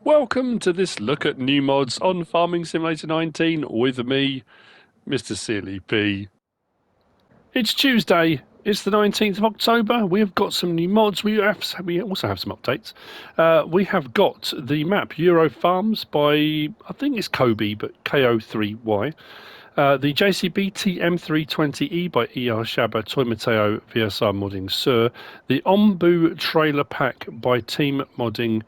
Welcome to this look at new mods on Farming Simulator 19 with me, MrSealyp. It's Tuesday, it's the 19th of October. We have got some new mods. We also have some updates. We have got the map Euro Farms by, I think it's Kobe, but KO3Y. The JCB TM320E by ER Shaba, Toy Mateo, VSR Modding Sir. The Ombu Trailer Pack by Team Modding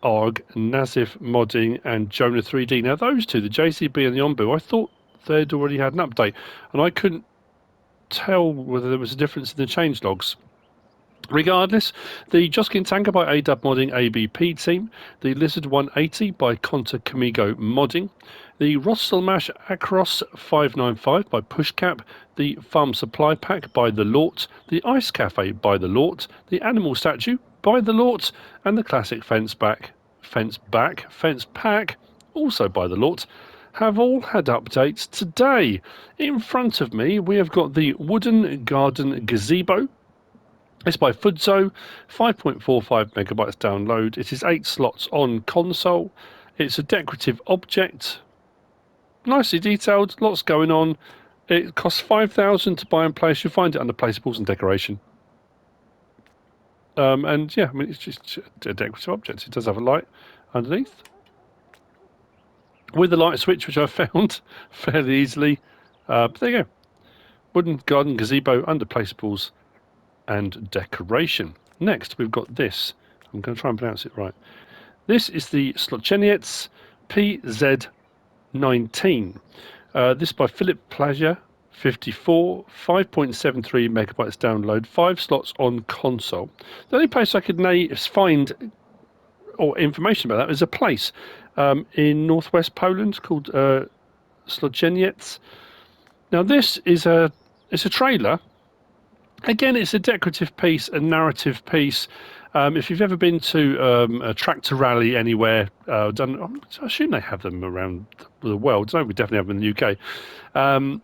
ARG, Nazif Modding, and Jonah 3D. Now, those two, the JCB and the Ombu, I thought they'd already had an update, and I couldn't tell whether there was a difference in the change logs. Regardless, the Joskin Tanker by AW Modding ABP team, the Lizard 180 by Conta Camigo Modding, the Rosselmash Acros 595 by Pushcap, the Farm Supply Pack by The Lort, the Ice Cafe by The Lort, the Animal Statue by The Lort, and the Classic Fence Pack, also by The Lort, have all had updates today. In front of me, we have got the Wooden Garden Gazebo. It's by Fudzo, 5.45 megabytes download. It is 8 slots on console. It's a decorative object. Nicely detailed, lots going on. It costs 5,000 to buy and place. You'll find it under placeables and decoration. And yeah, I mean, it's just a decorative object. It does have a light underneath, with the light switch, which I found fairly easily. But there you go. Wooden Garden Gazebo under placeables and decoration. Next, we've got this. I'm going to try and pronounce it right. This is the Zlocieniec FS19. This by Filip, plajer, 54, 5.73 megabytes download, 5 slots on console. The only place I could find or information about that is a place in northwest Poland called Slogenyes. Now this is it's a trailer. Again, it's a decorative piece, a narrative piece. If you've ever been to a tractor rally anywhere, I assume they have them around the world. No, we definitely have them in the UK,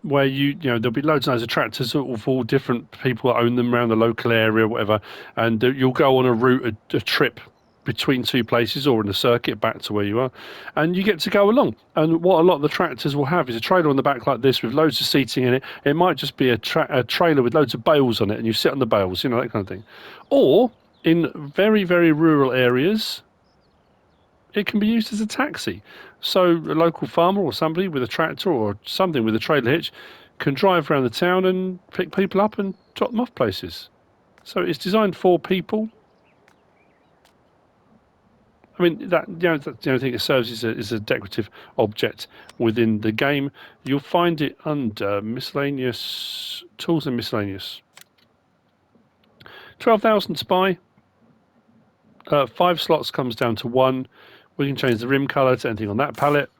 where you know there'll be loads and loads of tractors of all different people that own them around the local area, whatever, and you'll go on a route, a trip between two places or in a circuit back to where you are, and you get to go along. And what a lot of the tractors will have is a trailer on the back like this with loads of seating in it. It might just be a trailer with loads of bales on it, and you sit on the bales, you know, that kind of thing. Or in very, very rural areas, it can be used as a taxi. So a local farmer or somebody with a tractor or something with a trailer hitch can drive around the town and pick people up and drop them off places. So it's designed for people. I mean, that's the only thing it serves is a decorative object within the game. You'll find it under miscellaneous tools and miscellaneous. 12,000 to buy. 5 slots comes down to 1. We can change the rim colour to anything on that palette.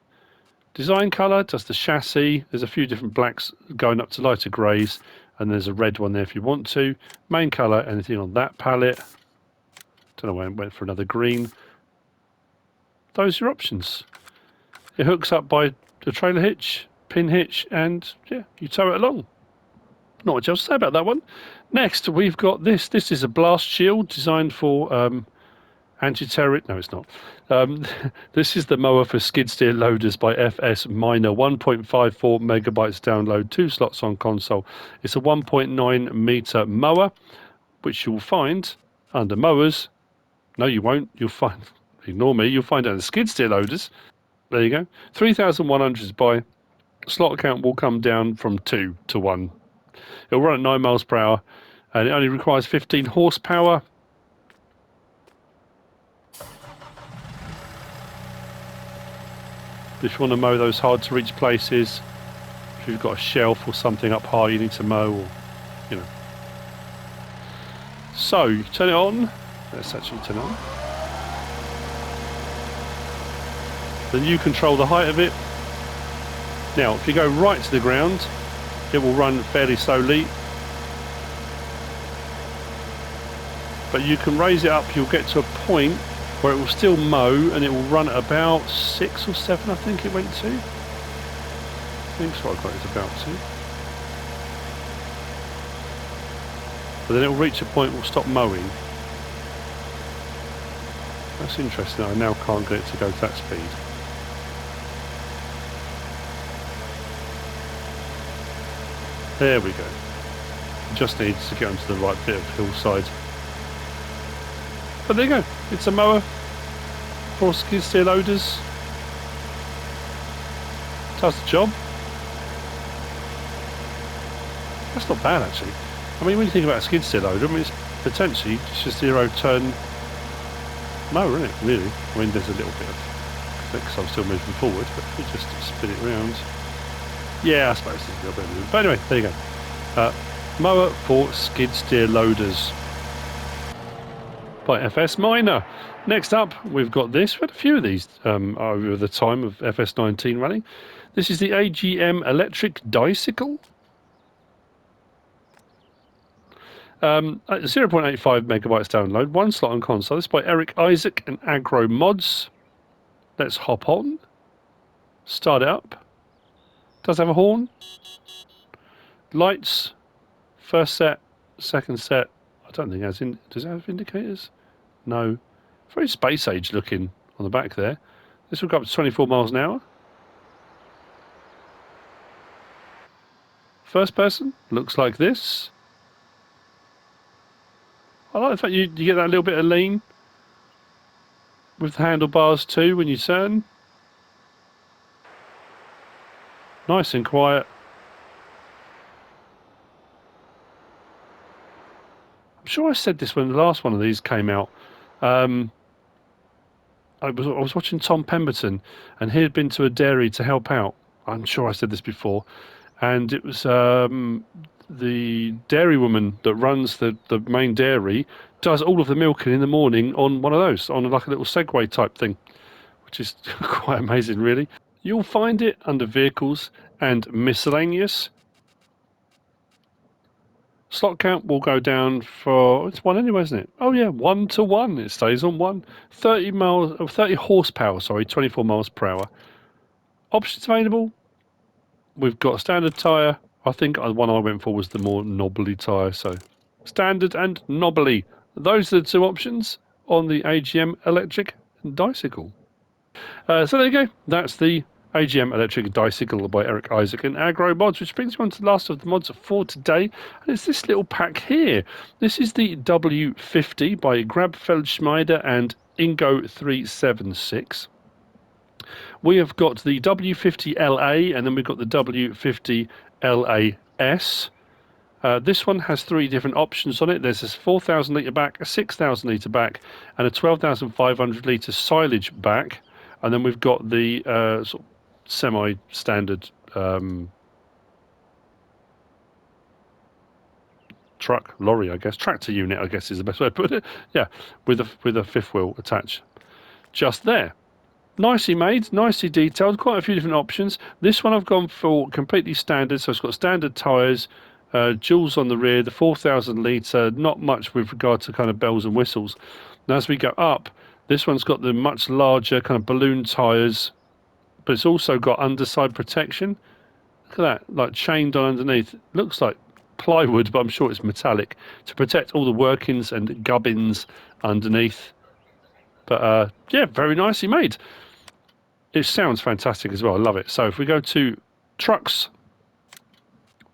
Design colour, just the chassis. There's a few different blacks going up to lighter greys, and there's a red one there if you want to. Main colour, anything on that palette. Don't know why I went for another green. Those are your options. It hooks up by the trailer hitch, pin hitch, and yeah, you tow it along. Not much else to say about that one. Next, we've got this. This is a blast shield designed for anti-terrorist. No, it's not. This is the mower for skid steer loaders by FS Minor. 1.54 megabytes download, 2 slots on console. It's a 1.9 meter mower, which you'll find under mowers. No, you won't. You'll find. Ignore me, you'll find out the skid steer loaders. There you go. 3,100 to buy. Slot count will come down from 2 to 1. It'll run at 9 miles per hour, and it only requires 15 horsepower. If you want to mow those hard to reach places, if you've got a shelf or something up high you need to mow, or you know. So you turn it on. Let's actually turn it on. Then you control the height of it. Now, if you go right to the ground, it will run fairly slowly. But you can raise it up, you'll get to a point where it will still mow, and it will run at about 6 or 7, I think it went to. I think that's what I got it about to. But then it will reach a point where it will stop mowing. That's interesting. I now can't get it to go to that speed. There we go. Just needs to get onto the right bit of hillside. But there you go. It's a mower for skid steer loaders. Does the job. That's not bad actually. I mean, when you think about a skid steer loader, I mean, it's potentially just a zero turn mower, isn't it? Really. I mean, there's a little bit of click, so I'm still moving forward, but if we just spin it round. Yeah, I suppose there's a little bit of movement. But anyway, there you go. Mower for skid steer loaders by FS Miner. Next up, we've got this. We've had a few of these over the time of FS19 running. This is the AGM electric Dicycle. 0.85 megabytes download, 1 slot on console. This is by Erik, Isac and Agro mods. Let's hop on. Start it up. Does have a horn. Lights. First set, second set. I don't think it has does it have indicators? No. Very space age looking on the back there. This will go up to 24 miles an hour. First person looks like this. I like the fact you get that little bit of lean with the handlebars too when you turn. Nice and quiet. I'm sure I said this when the last one of these came out. I was watching Tom Pemberton, and he had been to a dairy to help out. I'm sure I said this before, and it was the dairy woman that runs the main dairy does all of the milking in the morning on one of those, on like a little Segway type thing, which is quite amazing, really. You'll find it under vehicles and miscellaneous. Slot count will go down for, it's 1 anyway, isn't it? Oh yeah, 1 to 1. It stays on 1. 30 horsepower, sorry, 24 miles per hour. Options available. We've got standard tyre. I think the one I went for was the more knobbly tyre, so standard and knobbly. Those are the two options on the AGM electric Dicycle. So there you go. That's the AGM electric Dicycle by Erik, Isac and Agro mods, which brings me on to the last of the mods for today, and it's this little pack here. This is the W50 by Grabfeldschmiede and Ingo376. We have got the W50LA, and then we've got the W50LAS. This one has 3 different options on it. There's a 4,000 litre back, a 6,000 litre back, and a 12,500 litre silage back. And then we've got the sort of semi-standard lorry, I guess, tractor unit, I guess is the best way to put it. Yeah, with a fifth wheel attached. Just there. Nicely made, nicely detailed, quite a few different options. This one I've gone for completely standard, so it's got standard tyres, duals on the rear, the 4,000 litre, not much with regard to kind of bells and whistles. Now as we go up, this one's got the much larger kind of balloon tyres, but it's also got underside protection. Look at that, like chained on underneath. It looks like plywood, but I'm sure it's metallic, to protect all the workings and gubbins underneath. But yeah, very nicely made. It sounds fantastic as well. I love it. So if we go to trucks,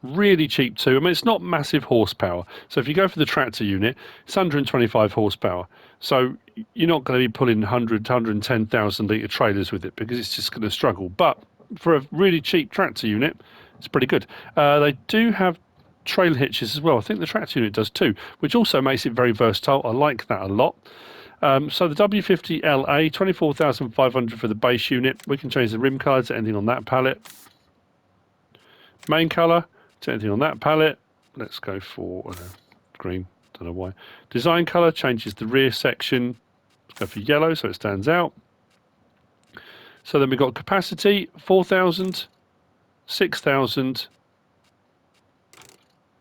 really cheap too. I mean, it's not massive horsepower. So if you go for the tractor unit, it's 125 horsepower. So you're not going to be pulling 110,000 litre trailers with it because it's just going to struggle. But for a really cheap tractor unit, it's pretty good. They do have trail hitches as well. I think the tractor unit does too, which also makes it very versatile. I like that a lot. So the W50LA, 24,500 for the base unit. We can change the rim colour to anything on that palette. Main colour to anything on that palette. Let's go for green. Don't know why. Design colour changes the rear section. Let's go for yellow so it stands out. So then we've got capacity 4,000, 6,000,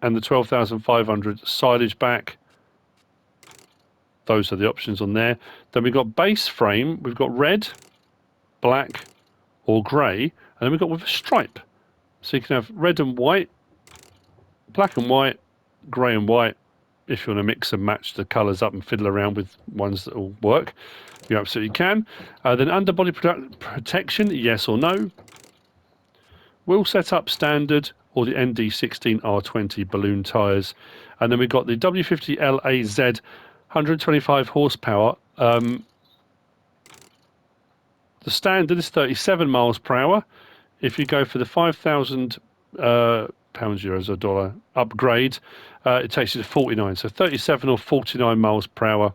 and the 12,500 silage back. Those are the options on there. Then we've got base frame. We've got red, black, or grey, and then we've got with a stripe. So you can have red and white, black and white, grey and white, if you want to mix and match the colours up and fiddle around with ones that will work, you absolutely can. Then underbody protection, yes or no. Wheel setup standard or the ND16 R20 balloon tyres. And then we've got the W50 LAZ 125 horsepower. The standard is 37 miles per hour. If you go for the 5,000 pounds, euros or dollar upgrade, it takes you to 49. So 37 or 49 miles per hour.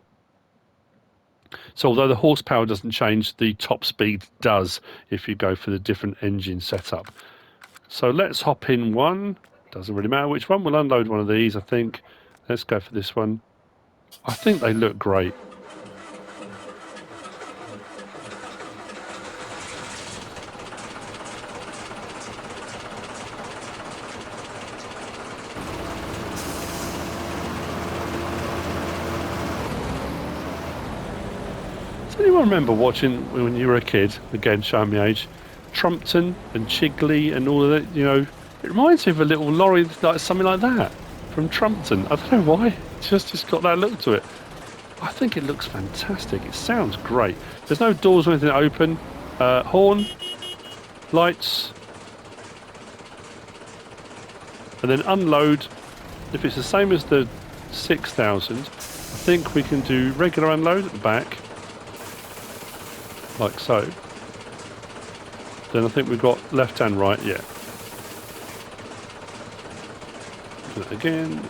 So although the horsepower doesn't change, the top speed does if you go for the different engine setup. So let's hop in one. Doesn't really matter which one. We'll unload one of these, I think. Let's go for this one. I think they look great. Does anyone remember watching when you were a kid, again showing my age, Trumpton and Chigley and all of that, you know, it reminds me of a little lorry, like something like that, from Trumpton. I don't know why, it's just got that look to it. I think it looks fantastic, it sounds great. There's no doors or anything open, horn, lights, and then unload. If it's the same as the 6000, I think we can do regular unload at the back, like so. Then I think we've got left and right, yeah. Do it again.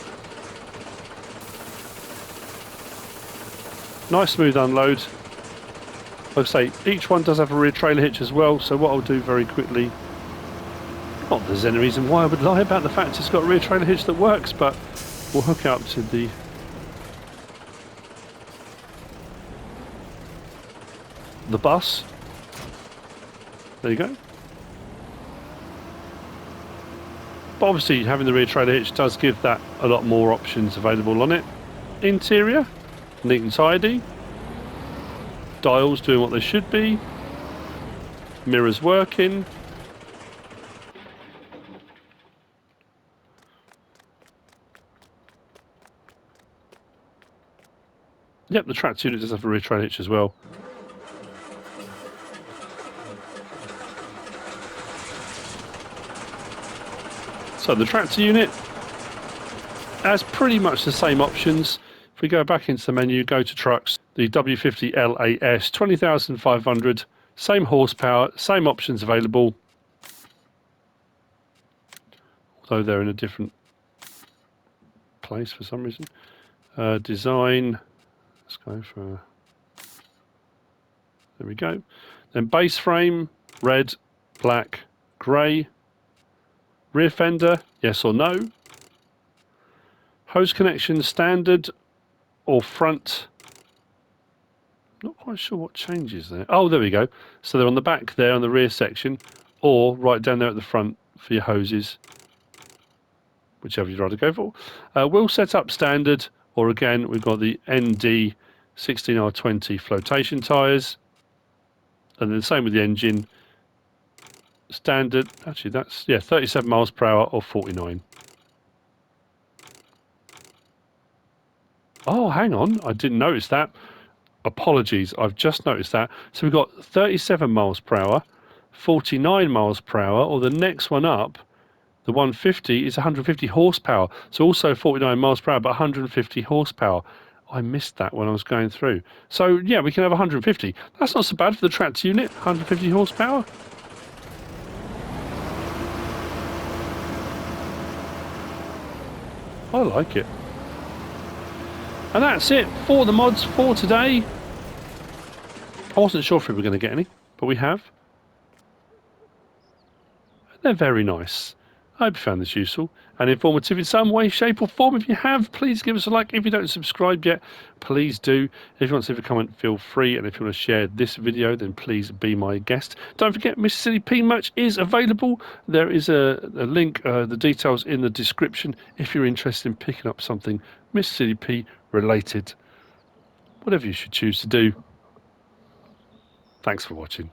Nice smooth unload. Like I say, each one does have a rear trailer hitch as well, so what I'll do very quickly, not that there's any reason why I would lie about the fact it's got a rear trailer hitch that works, but we'll hook it up to the bus. There you go. But obviously having the rear trailer hitch does give that a lot more options available on it. Interior, neat and tidy. Dials doing what they should be. Mirrors working. Yep, the tractor unit does have a rear trailer hitch as well. So the tractor unit has pretty much the same options. If we go back into the menu, go to trucks, the W50 LAS 20,500, same horsepower, same options available, although they're in a different place for some reason. Design, let's go for, there we go. Then base frame, red, black, grey. Rear fender, yes or no. Hose connection, standard or front. Not quite sure what changes there. Oh, there we go. So they're on the back there on the rear section, or right down there at the front for your hoses, whichever you'd rather go for. Wheel setup standard, or again, we've got the ND 16R20 flotation tyres. And then the same with the engine. Standard, actually that's, yeah, 37 miles per hour or 49. Oh, hang on, I didn't notice that. Apologies, I've just noticed that. So we've got 37 miles per hour, 49 miles per hour, or the next one up, the 150 is 150 horsepower. So also 49 miles per hour, but 150 horsepower. I missed that when I was going through. So yeah, we can have 150. That's not so bad for the tractor unit, 150 horsepower. I like it. And that's it for the mods for today. I wasn't sure if we were going to get any, but we have. They're very nice. I hope you found this useful and informative in some way, shape or form. If you have, please give us a like. If you don't subscribe yet, please do. If you want to leave a comment, feel free. And if you want to share this video, then please be my guest. Don't forget, MrSealyp merch is available. There is a link, the details in the description if you're interested in picking up something MrSealyp related. Whatever you should choose to do. Thanks for watching.